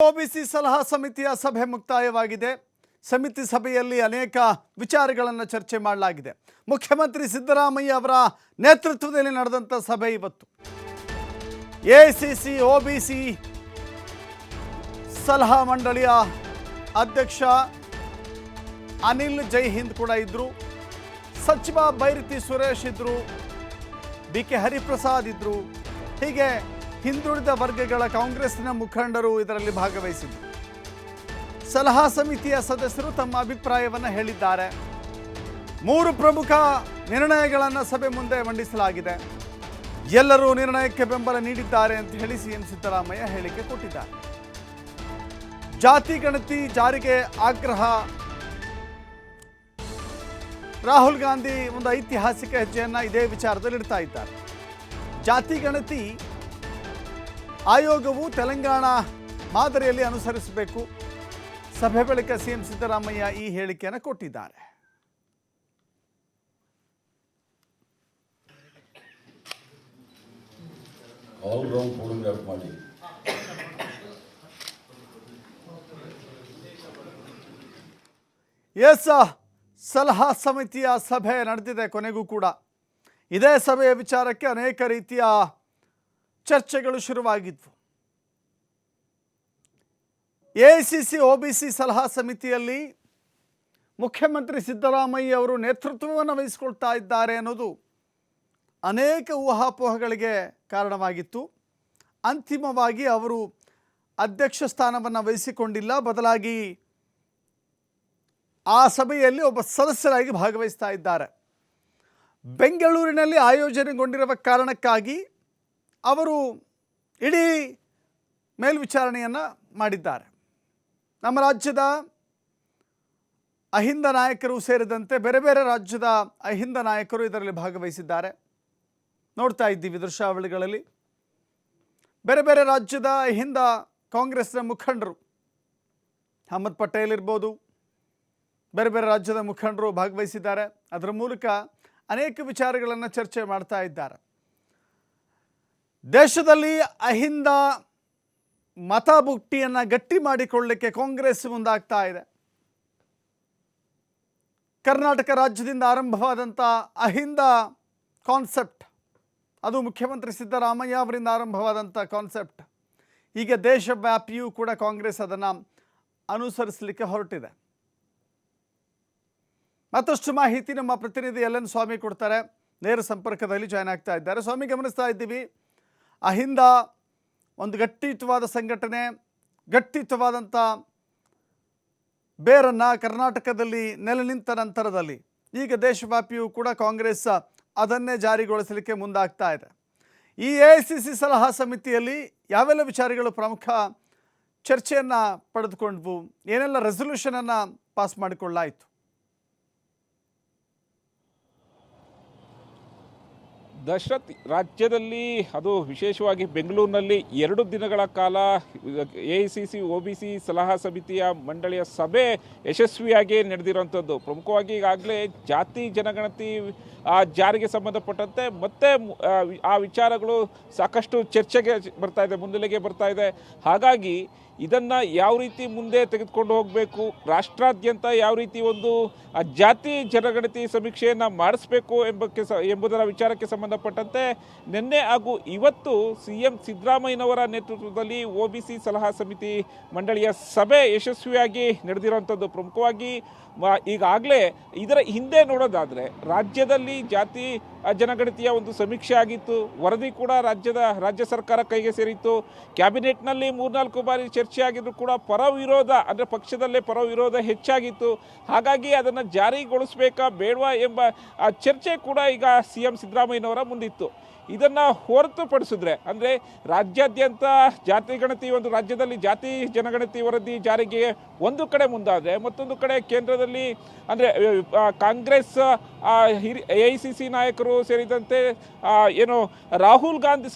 OBC ಸಲಹಾ ಸಮಿತಿಯ ಸಭೆ ಮುಕ್ತಾಯವಾಗಿದೆ. ಸಮಿತಿ ಸಭೆಯಲ್ಲಿ ಅನೇಕ ವಿಚಾರಗಳನ್ನು ಚರ್ಚೆ ಮಾಡಲಾಗಿದೆ. ಮುಖ್ಯಮಂತ್ರಿ ಸಿದ್ದರಾಮಯ್ಯ ಅವರ ನೇತೃತ್ವದಲ್ಲಿ ನಡೆದಂಥ ಸಭೆ ಇವತ್ತು. ಎಐಸಿಸಿ ಒಬಿಸಿ ಸಲಹಾ ಮಂಡಳಿಯ ಅಧ್ಯಕ್ಷ ಅನಿಲ್ ಜೈ ಹಿಂದ್ ಕೂಡ ಇದ್ದರು. ಸಚಿವ ಬೈರತಿ ಸುರೇಶ್ ಇದ್ದರು. BK ಹರಿಪ್ರಸಾದ್ ಇದ್ದರು. ಹೀಗೆ ಹಿಂದುಳಿದ ವರ್ಗಗಳ ಕಾಂಗ್ರೆಸ್ನ ಮುಖಂಡರು ಇದರಲ್ಲಿ ಭಾಗವಹಿಸಿದರು. ಸಲಹಾ ಸಮಿತಿಯ ಸದಸ್ಯರು ತಮ್ಮ ಅಭಿಪ್ರಾಯವನ್ನು ಹೇಳಿದ್ದಾರೆ. 3 ಪ್ರಮುಖ ನಿರ್ಣಯಗಳನ್ನು ಸಭೆ ಮುಂದೆ ಮಂಡಿಸಲಾಗಿದೆ. ಎಲ್ಲರೂ ನಿರ್ಣಯಕ್ಕೆ ಬೆಂಬಲ ನೀಡಿದ್ದಾರೆ ಅಂತ ಹೇಳಿ ಸಿಎಂ ಸಿದ್ದರಾಮಯ್ಯ ಹೇಳಿಕೆ ಕೊಟ್ಟಿದ್ದಾರೆ. ಜಾತಿ ಗಣತಿ ಜಾರಿಗೆ ಆಗ್ರಹ. ರಾಹುಲ್ ಗಾಂಧಿ ಒಂದು ಐತಿಹಾಸಿಕ ಹೆಜ್ಜೆಯನ್ನು ಇದೇ ವಿಚಾರದಲ್ಲಿ ಇಡ್ತಾ ಇದ್ದಾರೆ. ಜಾತಿ ಗಣತಿ ಆಯೋಗವು ತೆಲಂಗಾಣ ಮಾದರಿಯಲ್ಲಿ ಅನುಸರಿಸಬೇಕು. ಸಭೆ ಬಳಿಕ ಸಿಎಂ ಸಿದ್ದರಾಮಯ್ಯ ಈ ಹೇಳಿಕೆಯನ್ನು ಕೊಟ್ಟಿದ್ದಾರೆ. ಸಲಹಾ ಸಮಿತಿಯ ಸಭೆ ನಡೆದಿದೆ. ಕೊನೆಗೂ ಕೂಡ ಇದೇ ಸಭೆಯ ವಿಚಾರಕ್ಕೆ ಅನೇಕ ರೀತಿಯ ಚರ್ಚೆಗಳು ಶುರುವಾಗಿದ್ವು. ಎಐಸಿಸಿ ಒಬಿಸಿ ಸಲಹಾ ಸಮಿತಿಯಲ್ಲಿ ಮುಖ್ಯಮಂತ್ರಿ ಸಿದ್ದರಾಮಯ್ಯ ಅವರು ನೇತೃತ್ವವನ್ನು ವಹಿಸಿಕೊಳ್ತಾ ಇದ್ದಾರೆ ಅನ್ನೋದು ಅನೇಕ ಊಹಾಪೋಹಗಳಿಗೆ ಕಾರಣವಾಗಿತ್ತು. ಅಂತಿಮವಾಗಿ ಅವರು ಅಧ್ಯಕ್ಷ ಸ್ಥಾನವನ್ನು ವಹಿಸಿಕೊಂಡಿಲ್ಲ. ಬದಲಾಗಿ ಆ ಸಭೆಯಲ್ಲಿ ಒಬ್ಬ ಸದಸ್ಯರಾಗಿ ಭಾಗವಹಿಸ್ತಾ ಇದ್ದಾರೆ. ಬೆಂಗಳೂರಿನಲ್ಲಿ ಆಯೋಜನೆಗೊಂಡಿರುವ ಕಾರಣಕ್ಕಾಗಿ ಅವರು ಇಡೀ ಮೇಲ್ವಿಚಾರಣೆಯನ್ನು ಮಾಡಿದ್ದಾರೆ. ನಮ್ಮ ರಾಜ್ಯದ ಅಹಿಂದ ನಾಯಕರು ಸೇರಿದಂತೆ ಬೇರೆ ಬೇರೆ ರಾಜ್ಯದ ಅಹಿಂದ ನಾಯಕರು ಇದರಲ್ಲಿ ಭಾಗವಹಿಸಿದ್ದಾರೆ. ನೋಡ್ತಾ ಇದ್ದೀವಿ ದೃಶ್ಯಾವಳಿಗಳಲ್ಲಿ. ಬೇರೆ ಬೇರೆ ರಾಜ್ಯದ ಅಹಿಂದ ಕಾಂಗ್ರೆಸ್ನ ಮುಖಂಡರು, ಅಹಮದ್ ಪಟೇಲ್ ಇರ್ಬೋದು, ಬೇರೆ ಬೇರೆ ರಾಜ್ಯದ ಮುಖಂಡರು ಭಾಗವಹಿಸಿದ್ದಾರೆ. ಅದರ ಮೂಲಕ ಅನೇಕ ವಿಚಾರಗಳನ್ನು ಚರ್ಚೆ ಮಾಡ್ತಾ ಇದ್ದಾರೆ. ದೇಶದಲ್ಲಿ ಅಹಿಂದ ಮತಬುಟ್ಟಿಯನ್ನು ಗಟ್ಟಿ ಮಾಡಿಕೊಳ್ಳಲಿಕ್ಕೆ ಕಾಂಗ್ರೆಸ್ ಮುಂದಾಗ್ತಾ ಇದೆ. ಕರ್ನಾಟಕ ರಾಜ್ಯದಿಂದ ಆರಂಭವಾದಂಥ ಅಹಿಂದ ಕಾನ್ಸೆಪ್ಟ್, ಅದು ಮುಖ್ಯಮಂತ್ರಿ ಸಿದ್ದರಾಮಯ್ಯ ಅವರಿಂದ ಆರಂಭವಾದಂಥ ಕಾನ್ಸೆಪ್ಟ್, ಈಗ ದೇಶವ್ಯಾಪಿಯೂ ಕೂಡ ಕಾಂಗ್ರೆಸ್ ಅದನ್ನು ಅನುಸರಿಸಲಿಕ್ಕೆ ಹೊರಟಿದೆ. ಮತ್ತಷ್ಟು ಮಾಹಿತಿ ನಮ್ಮ ಪ್ರತಿನಿಧಿ LN ಸ್ವಾಮಿ ಕೊಡ್ತಾರೆ. ನೇರ ಸಂಪರ್ಕದಲ್ಲಿ ಜಾಯ್ನ್ ಆಗ್ತಾ ಇದ್ದಾರೆ. ಸ್ವಾಮಿ, ಗಮನಿಸ್ತಾ ಇದ್ದೀವಿ, ಅಹಿಂದ ಒಂದು ಗಟ್ಟಿತವಾದ ಸಂಘಟನೆ, ಗಟ್ಟಿತವಾದಂಥ ಬೇರನ್ನು ಕರ್ನಾಟಕದಲ್ಲಿ ನೆಲೆ ನಿಂತ ನಂತರದಲ್ಲಿ ಈಗ ದೇಶವ್ಯಾಪಿಯೂ ಕೂಡ ಕಾಂಗ್ರೆಸ್ ಅದನ್ನೇ ಜಾರಿಗೊಳಿಸಲಿಕ್ಕೆ ಮುಂದಾಗ್ತಾ ಇದೆ. ಈ ಎಐಸಿಸಿ ಸಲಹಾ ಸಮಿತಿಯಲ್ಲಿ ಯಾವೆಲ್ಲ ವಿಚಾರಗಳು ಪ್ರಮುಖ ಚರ್ಚೆಯನ್ನು ಪಡೆದುಕೊಂಡ್ವು, ಏನೆಲ್ಲ ರೆಸಲ್ಯೂಷನನ್ನು ಪಾಸ್ ಮಾಡಿಕೊಳ್ಳಾಯಿತು? ದಶರಥ್, ರಾಜ್ಯದಲ್ಲಿ ಅದು ವಿಶೇಷವಾಗಿ ಬೆಂಗಳೂರಿನಲ್ಲಿ 2 ದಿನಗಳ ಕಾಲ ಎಐಸಿಸಿ ಒಬಿಸಿ ಸಲಹಾ ಸಮಿತಿಯ ಮಂಡಳಿಯ ಸಭೆ ಯಶಸ್ವಿಯಾಗಿ ನಡೆದಿರುವಂಥದ್ದು. ಪ್ರಮುಖವಾಗಿ ಈಗಾಗಲೇ ಜಾತಿ ಜನಗಣತಿ ಜಾರಿಗೆ ಸಂಬಂಧಪಟ್ಟಂತೆ ಮತ್ತೆ ಆ ವಿಚಾರಗಳು ಸಾಕಷ್ಟು ಚರ್ಚೆಗೆ ಬರ್ತಾ ಇದೆ, ಮುನ್ನೆಲೆಗೆ ಬರ್ತಾ ಇದೆ. ಹಾಗಾಗಿ ಇದನ್ನು ಯಾವ ರೀತಿ ಮುಂದೆ ತೆಗೆದುಕೊಂಡು ಹೋಗಬೇಕು, ರಾಷ್ಟ್ರಾದ್ಯಂತ ಯಾವ ರೀತಿ ಒಂದು ಜಾತಿ ಜನಗಣತಿ ಸಮೀಕ್ಷೆಯನ್ನು ಮಾಡಿಸ್ಬೇಕು ಎಂಬುದರ ವಿಚಾರಕ್ಕೆ ಸಂಬಂಧಪಟ್ಟಂತೆ ನಿನ್ನೆ ಹಾಗೂ ಇವತ್ತು ಸಿಎಂ ಸಿದ್ದರಾಮಯ್ಯನವರ ನೇತೃತ್ವದಲ್ಲಿ ಒಬಿಸಿ ಸಲಹಾ ಸಮಿತಿ ಮಂಡಳಿಯ ಸಭೆ ಯಶಸ್ವಿಯಾಗಿ ನಡೆದಿರುವಂಥದ್ದು. ಪ್ರಮುಖವಾಗಿ ಈಗಾಗಲೇ ಇದರ ಹಿಂದೆ ನೋಡೋದಾದರೆ ರಾಜ್ಯದಲ್ಲಿ ಜಾತಿ ಜನಗಣತಿಯ ಒಂದು ಸಮೀಕ್ಷೆ ಆಗಿತ್ತು. ವರದಿ ಕೂಡ ರಾಜ್ಯ ಸರ್ಕಾರ ಕೈಗೆ ಸೇರಿತ್ತು. ಕ್ಯಾಬಿನೆಟ್ನಲ್ಲಿ 3-4 ಬಾರಿ ಚರ್ಚೆ ಆಗಿದ್ರು ಕೂಡ ಪರ ವಿರೋಧ, ಅಂದರೆ ಪಕ್ಷದಲ್ಲೇ ಪರ ವಿರೋಧ ಹೆಚ್ಚಾಗಿತ್ತು. ಹಾಗಾಗಿ ಅದನ್ನು ಜಾರಿಗೊಳಿಸಬೇಕಾ ಬೇಡವಾ ಎಂಬ ಚರ್ಚೆ ಕೂಡ ಈಗ ಸಿಎಂ ಸಿದ್ದರಾಮಯ್ಯನವರ ಮುಂದಿತ್ತು. ಇದನ್ನು ಹೊರತುಪಡಿಸಿದ್ರೆ, ಅಂದರೆ ರಾಜ್ಯಾದ್ಯಂತ ಜಾತಿ ಗಣತಿ, ಒಂದು ರಾಜ್ಯದಲ್ಲಿ ಜಾತಿ ಜನಗಣತಿ ವರದಿ ಜಾರಿಗೆ ಒಂದು ಕಡೆ ಮುಂದಾದರೆ, ಮತ್ತೊಂದು ಕಡೆ ಕೇಂದ್ರದಲ್ಲಿ ಅಂದರೆ ಕಾಂಗ್ರೆಸ್ ಎಐಸಿಸಿ ನಾಯಕರು ಸೇರಿದಂತೆ ಏನು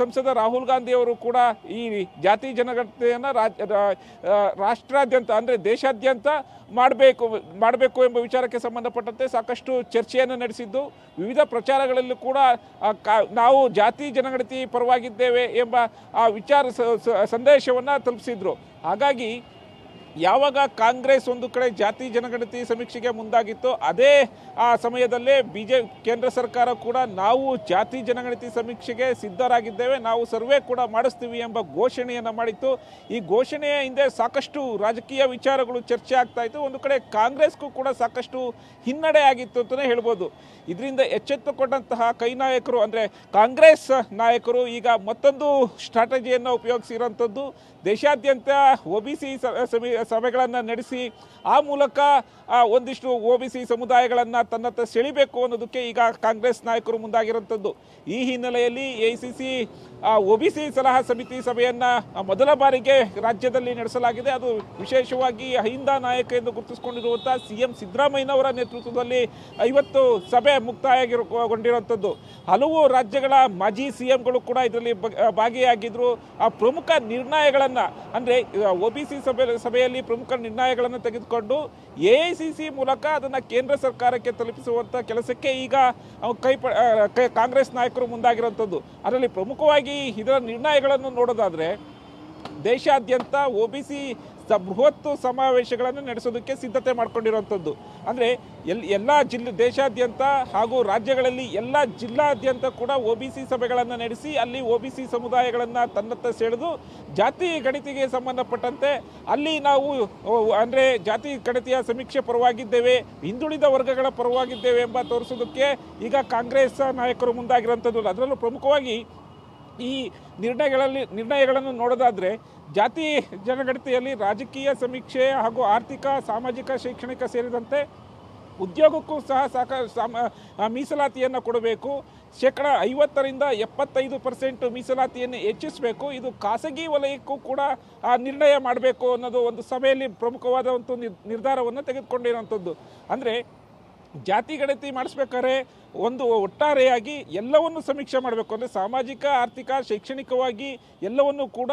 ಸಂಸದ ರಾಹುಲ್ ಗಾಂಧಿ ಅವರು ಕೂಡ ಈ ಜಾತಿ ಜನಗಣತಿಯನ್ನು ರಾಷ್ಟ್ರಾದ್ಯಂತ, ಅಂದರೆ ದೇಶಾದ್ಯಂತ ಮಾಡಬೇಕು ಎಂಬ ವಿಚಾರಕ್ಕೆ ಸಂಬಂಧಪಟ್ಟಂತೆ ಸಾಕಷ್ಟು ಚರ್ಚೆಯನ್ನು ನಡೆಸಿದ್ದು, ವಿವಿಧ ಪ್ರಚಾರಗಳಲ್ಲೂ ಕೂಡ ನಾವು ಜಾತಿ ಜನಗಣತಿ ಪರವಾಗಿದ್ದೇವೆ ಎಂಬ ಆ ವಿಚಾರ ಸಂದೇಶವನ್ನು ತಲುಪಿಸಿದ್ರು. ಹಾಗಾಗಿ ಯಾವಾಗ ಕಾಂಗ್ರೆಸ್ ಒಂದು ಕಡೆ ಜಾತಿ ಜನಗಣತಿ ಸಮೀಕ್ಷೆಗೆ ಮುಂದಾಗಿತ್ತು, ಅದೇ ಆ ಸಮಯದಲ್ಲೇ ಕೇಂದ್ರ ಸರ್ಕಾರ ಕೂಡ ನಾವು ಜಾತಿ ಜನಗಣತಿ ಸಮೀಕ್ಷೆಗೆ ಸಿದ್ಧರಾಗಿದ್ದೇವೆ, ನಾವು ಸರ್ವೆ ಕೂಡ ಮಾಡಿಸ್ತೀವಿ ಎಂಬ ಘೋಷಣೆಯನ್ನು ಮಾಡಿತ್ತು. ಈ ಘೋಷಣೆಯ ಹಿಂದೆ ಸಾಕಷ್ಟು ರಾಜಕೀಯ ವಿಚಾರಗಳು ಚರ್ಚೆ ಆಗ್ತಾ ಇತ್ತು. ಒಂದು ಕಡೆ ಕಾಂಗ್ರೆಸ್ಗೂ ಕೂಡ ಸಾಕಷ್ಟು ಹಿನ್ನಡೆ ಆಗಿತ್ತು ಅಂತಲೇ ಹೇಳ್ಬೋದು. ಇದರಿಂದ ಎಚ್ಚೆತ್ತುಕೊಂಡಂತಹ ಕೈ ನಾಯಕರು ಅಂದರೆ ಕಾಂಗ್ರೆಸ್ ನಾಯಕರು ಈಗ ಮತ್ತೊಂದು ಸ್ಟ್ರಾಟಜಿಯನ್ನು ಉಪಯೋಗಿಸಿರೋಂಥದ್ದು, ದೇಶಾದ್ಯಂತ OBC ಸಭೆಗಳನ್ನು ನಡೆಸಿ ಆ ಮೂಲಕ ಒಂದಿಷ್ಟು OBC ಸಮುದಾಯಗಳನ್ನು ತನ್ನತ್ತ ಸೆಳಿಬೇಕು ಅನ್ನೋದಕ್ಕೆ ಈಗ ಕಾಂಗ್ರೆಸ್ ನಾಯಕರು ಮುಂದಾಗಿರುವಂಥದ್ದು. ಈ ಹಿನ್ನೆಲೆಯಲ್ಲಿ AICC OBC ಸಲಹಾ ಸಮಿತಿ ಸಭೆಯನ್ನು ಮೊದಲ ಬಾರಿಗೆ ರಾಜ್ಯದಲ್ಲಿ ನಡೆಸಲಾಗಿದೆ. ಅದು ವಿಶೇಷವಾಗಿ ಅಹಿಂದ ನಾಯಕ ಎಂದು ಗುರುತಿಸಿಕೊಂಡಿರುವಂಥ CM ಸಿದ್ದರಾಮಯ್ಯನವರ ನೇತೃತ್ವದಲ್ಲಿ 50 ಸಭೆ ಮುಕ್ತಾಯಗೊಂಡಿರುವಂಥದ್ದು. ಹಲವು ರಾಜ್ಯಗಳ ಮಾಜಿ CMಗಳು ಕೂಡ ಇದರಲ್ಲಿ ಭಾಗಿಯಾಗಿದ್ದರು. ಆ ಪ್ರಮುಖ ನಿರ್ಣಯಗಳನ್ನು ಅಂದರೆ OBC ಸಭೆಯಲ್ಲಿ ಪ್ರಮುಖ ನಿರ್ಣಯಗಳನ್ನು ತೆಗೆದುಕೊಂಡು AICC ಮೂಲಕ ಅದನ್ನು ಕೇಂದ್ರ ಸರ್ಕಾರಕ್ಕೆ ತಲುಪಿಸುವಂಥ ಕೆಲಸಕ್ಕೆ ಈಗ ಕಾಂಗ್ರೆಸ್ ನಾಯಕರು ಮುಂದಾಗಿರುವಂಥದ್ದು. ಅದರಲ್ಲಿ ಪ್ರಮುಖವಾಗಿ ಇದರ ನಿರ್ಣಯಗಳನ್ನು ನೋಡೋದಾದರೆ ದೇಶಾದ್ಯಂತ OBC ಬೃಹತ್ ಸಮಾವೇಶಗಳನ್ನು ನಡೆಸೋದಕ್ಕೆ ಸಿದ್ಧತೆ ಮಾಡ್ಕೊಂಡಿರುವಂಥದ್ದು. ಅಂದರೆ ಎಲ್ಲ ದೇಶಾದ್ಯಂತ ಹಾಗೂ ರಾಜ್ಯಗಳಲ್ಲಿ ಎಲ್ಲ ಜಿಲ್ಲಾದ್ಯಂತ ಕೂಡ OBC ಸಭೆಗಳನ್ನು ನಡೆಸಿ ಅಲ್ಲಿ OBC ಸಮುದಾಯಗಳನ್ನು ತನ್ನತ್ತ ಸೆಳೆದು ಜಾತಿ ಗಣತಿಗೆ ಸಂಬಂಧಪಟ್ಟಂತೆ ಅಲ್ಲಿ ನಾವು ಅಂದರೆ ಜಾತಿ ಗಣತಿಯ ಸಮೀಕ್ಷೆ ಪರವಾಗಿದ್ದೇವೆ, ಹಿಂದುಳಿದ ವರ್ಗಗಳ ಪರವಾಗಿದ್ದೇವೆ ಎಂಬ ತೋರಿಸೋದಕ್ಕೆ ಈಗ ಕಾಂಗ್ರೆಸ್ ನಾಯಕರು ಮುಂದಾಗಿರುವಂಥದ್ದು. ಅದರಲ್ಲೂ ಪ್ರಮುಖವಾಗಿ ಈ ನಿರ್ಣಯಗಳನ್ನು ನೋಡೋದಾದರೆ ಜಾತಿ ಜನಗಣತಿಯಲ್ಲಿ ರಾಜಕೀಯ ಸಮೀಕ್ಷೆ ಹಾಗೂ ಆರ್ಥಿಕ, ಸಾಮಾಜಿಕ, ಶೈಕ್ಷಣಿಕ ಸೇರಿದಂತೆ ಉದ್ಯೋಗಕ್ಕೂ ಸಹ ಮೀಸಲಾತಿಯನ್ನು ಕೊಡಬೇಕು. 50% 75% ಮೀಸಲಾತಿಯನ್ನು ಹೆಚ್ಚಿಸಬೇಕು. ಇದು ಖಾಸಗಿ ವಲಯಕ್ಕೂ ಕೂಡ ನಿರ್ಣಯ ಮಾಡಬೇಕು ಅನ್ನೋದು ಒಂದು ಸಭೆಯಲ್ಲಿ ಪ್ರಮುಖವಾದ ಒಂದು ನಿರ್ಧಾರವನ್ನು ತೆಗೆದುಕೊಂಡಿರುವಂಥದ್ದು. ಅಂದರೆ ಜಾತಿ ಗಣತಿ ಮಾಡಿಸ್ಬೇಕಾದ್ರೆ ಒಂದು ಒಟ್ಟಾರೆಯಾಗಿ ಎಲ್ಲವನ್ನು ಸಮೀಕ್ಷೆ ಮಾಡಬೇಕು. ಅಂದರೆ ಸಾಮಾಜಿಕ, ಆರ್ಥಿಕ, ಶೈಕ್ಷಣಿಕವಾಗಿ ಎಲ್ಲವನ್ನು ಕೂಡ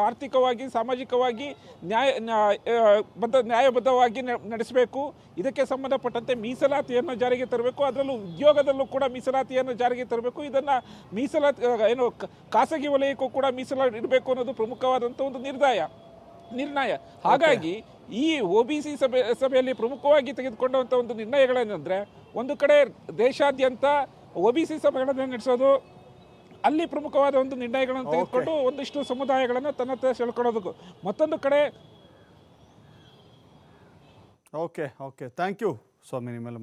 ಆರ್ಥಿಕವಾಗಿ, ಸಾಮಾಜಿಕವಾಗಿ ನ್ಯಾಯಬದ್ಧವಾಗಿ ನಡೆಸಬೇಕು. ಇದಕ್ಕೆ ಸಂಬಂಧಪಟ್ಟಂತೆ ಮೀಸಲಾತಿಯನ್ನು ಜಾರಿಗೆ ತರಬೇಕು. ಅದರಲ್ಲೂ ಉದ್ಯೋಗದಲ್ಲೂ ಕೂಡ ಮೀಸಲಾತಿಯನ್ನು ಜಾರಿಗೆ ತರಬೇಕು. ಇದನ್ನು ಖಾಸಗಿ ವಲಯಕ್ಕೂ ಕೂಡ ಮೀಸಲಾತಿ ಇಡಬೇಕು ಅನ್ನೋದು ಪ್ರಮುಖವಾದಂಥ ಒಂದು ನಿರ್ಣಯ. ಹಾಗಾಗಿ ಈ OBC ಸಭೆಯಲ್ಲಿ ಪ್ರಮುಖವಾಗಿ ತೆಗೆದುಕೊಂಡಂಥ ಒಂದು ನಿರ್ಣಯಗಳೇನೆಂದರೆ, ಒಂದು ಕಡೆ ದೇಶಾದ್ಯಂತ OBC ಸಭೆಗಳನ್ನು ನಡೆಸೋದು, ಅಲ್ಲಿ ಪ್ರಮುಖವಾದ ಒಂದು ನಿರ್ಣಯಗಳನ್ನು ತೆಗೆದುಕೊಂಡು ಒಂದಿಷ್ಟು ಸಮುದಾಯಗಳನ್ನು ತನ್ನತ್ತ ಸೆಳ್ಕೊಳ್ಳೋದಕ್ಕೂ, ಮತ್ತೊಂದು ಕಡೆ ಓಕೆ ಥ್ಯಾಂಕ್ ಯು ಸ್ವಾಮಿ. ನಿಮ್ಮೆಲ್ಲ